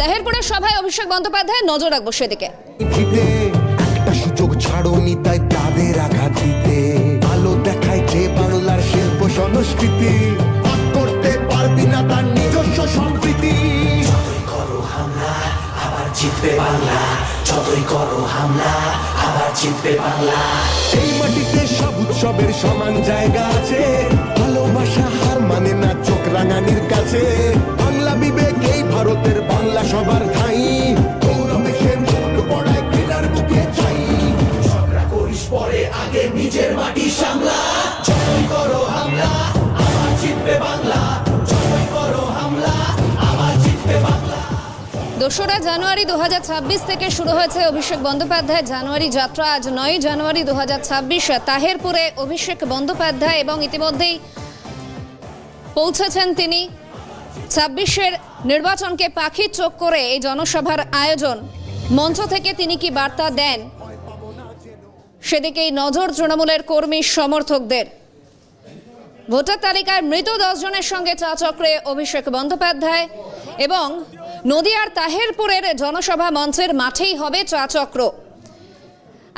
তাহেরপুরের সভায় অভিষেক বন্দ্যোপাধ্যায় নজর রাখবো সেদিকে। একটা সুযোগ ছাড়োনি তাই তাদের আঘাত দিতে, আলো দেখায় যে বাংলার শিল্প সংস্কৃতি, ভাগ করতে পারবি না তার নিজস্ব সম্প্রীতি। যতই করো হামলা আবার জিতবে বাংলা, যতই করো হামলা আবার জিতবে বাংলা। এই মাটিতে সব উৎসবের সমান জায়গা আছে, ভালোবাসা হার মানে না চোখ রাঙানির কাছে। বাংলা বিবেক এই ভারতের বাংলা সবার ঠাঁই, গৌরবে সে মুখ পড়ায় ঘৃণার বুকে চাই। ঝগড়া করিস পরে আগে নিজের মাটি সামলা, যতই করো হামলা আবার জিতবে বাংলা, যতই করো হামলা আবার জিতবে বাংলা। 2রা জানুয়ারি 2026 থেকে শুরু হয়েছে অভিষেক বন্দ্যোপাধ্যায় জানুয়ারি যাত্রা। আজ 9 জানুয়ারি 2026 তাহেরপুরে অভিষেক বন্দ্যোপাধ্যায় এবং ইতিমধ্যেই পৌঁছেছেন তিনি। 26-এর নির্বাচনকে পাখির চোখ করে এই জনসভার আয়োজন। মঞ্চ থেকে তিনি কি বার্তা দেন সেদিকেই নজর তৃণমূলের কর্মী সমর্থকদের। ভোটার তালিকায় মৃত 10 জনের সঙ্গে চা চক্রে অভিষেক বন্দ্যোপাধ্যায় এবং নদিয়ার তাহেরপুরের জনসভা মঞ্চের মাঠেই হবে চা চক্র,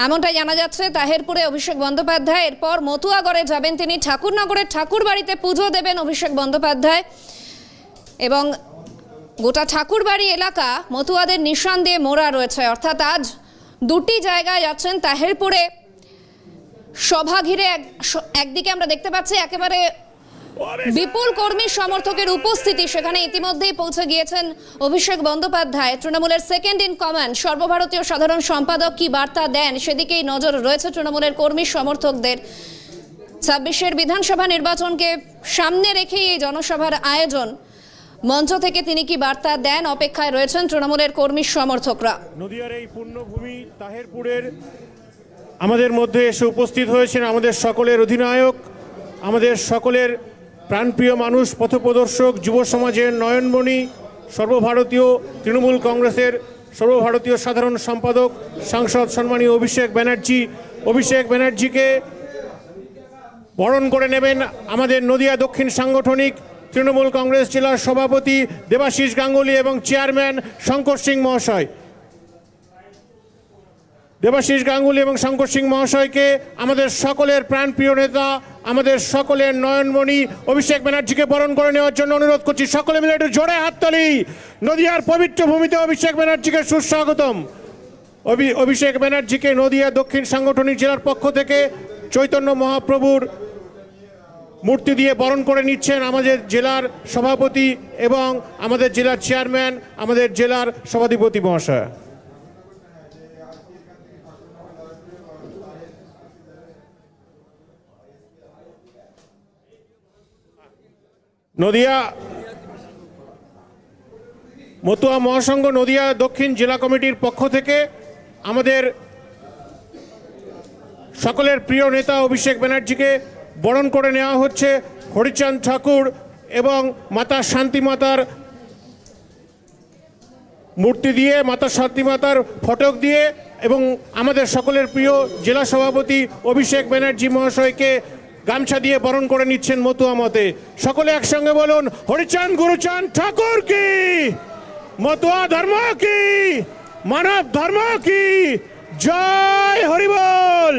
এমনটাই জানা যাচ্ছে। তাহেরপুরে অভিষেক বন্দ্যোপাধ্যায়, এরপর মতুয়াগড়ে যাবেন তিনি। ঠাকুরনগরের ঠাকুর বাড়িতে পুজো দেবেন অভিষেক বন্দ্যোপাধ্যায় এবং গোটা ঠাকুরবাড়ি এলাকা মতুয়াদের নিশান দিয়ে মোড়া রয়েছে। অর্থাৎ আজ দুটি জায়গায় যাচ্ছেন। তাহেরপুরে সভা ঘিরে একদিকে আমরা দেখতে পাচ্ছি একেবারে বিপুল কর্মী সমর্থকের উপস্থিতি, সেখানে ইতিমধ্যেই পৌঁছে গিয়েছেন অভিষেক বন্দ্যোপাধ্যায়। তৃণমূলের সেকেন্ড ইন কমান্ড সর্বভারতীয় সাধারণ সম্পাদক কি বার্তা দেন সেদিকেই নজর রয়েছে তৃণমূলের কর্মী সমর্থকদের। 26-এর বিধানসভা নির্বাচনকে সামনে রেখেই এই জনসভার আয়োজন। মঞ্চ থেকে তিনি কি বার্তা দেন অপেক্ষায় রয়েছেন তৃণমূলের কর্মী সমর্থকরা। নদিয়ার এই পুণ্যভূমি তাহেরপুরের আমাদের মধ্যে এসে উপস্থিত হয়েছেন আমাদের সকলের অধিনায়ক, আমাদের সকলের প্রাণপ্রিয় মানুষ, পথপ্রদর্শক, যুব সমাজের নয়নমণি, সর্বভারতীয় তৃণমূল কংগ্রেসের সর্বভারতীয় সাধারণ সম্পাদক, সাংসদ সম্মানীয় অভিষেক ব্যানার্জি। অভিষেক ব্যানার্জিকে বরণ করে নেবেন আমাদের নদিয়া দক্ষিণ সাংগঠনিক তৃণমূল কংগ্রেস জেলার সভাপতি দেবাশিস গাঙ্গুলি এবং চেয়ারম্যান শঙ্কর সিং মহাশয়। দেবাশিস গাঙ্গুলি এবং শঙ্কর সিং মহাশয়কে আমাদের সকলের প্রাণপ্রিয় নেতা, আমাদের সকলের নয়নমণি অভিষেক ব্যানার্জিকে বরণ করে নেওয়ার জন্য অনুরোধ করছি। সকলে মিলে একটু জোরে হাততালি। নদিয়ার পবিত্র ভূমিতে অভিষেক ব্যানার্জিকে সুস্বাগতম। অভিষেক ব্যানার্জিকে নদিয়া দক্ষিণ সাংগঠনিক জেলার পক্ষ থেকে চৈতন্য মহাপ্রভুর মূর্তি দিয়ে বরণ করে নিচ্ছেন আমাদের জেলার সভাপতি এবং আমাদের জেলার চেয়ারম্যান, আমাদের জেলার সভাধিপতি মহাশয়। নদিয়া মতুয়া মহাসংঘ নদিয়া দক্ষিণ জেলা কমিটির পক্ষ থেকে আমাদের সকলের প্রিয় নেতা অভিষেক ব্যানার্জিকে বরণ করে নেওয়া হচ্ছে হরিচাঁদ ঠাকুর এবং মাতা শান্তিমাতার মূর্তি দিয়ে, মাতা শান্তিমাতার ফটক দিয়ে এবং আমাদের সকলের প্রিয় জেলা সভাপতি অভিষেক ব্যানার্জি মহাশয়কে গামছা দিয়ে বরণ করে নিচ্ছেন মতুয়া মতে। সকলে একসঙ্গে বলুন, হরিচাঁদ গুরুচাঁদ ঠাকুর কি, মতুয়া ধর্ম কি, মানব ধর্ম কি, জয় হরিবল।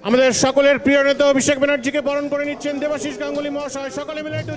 আমাদের সকলের প্রিয় নেতা অভিষেক ব্যানার্জিকে বরণ করে নিচ্ছেন দেবাশিস গাঙ্গুলি মহাশয়। সকলে মিলে একটু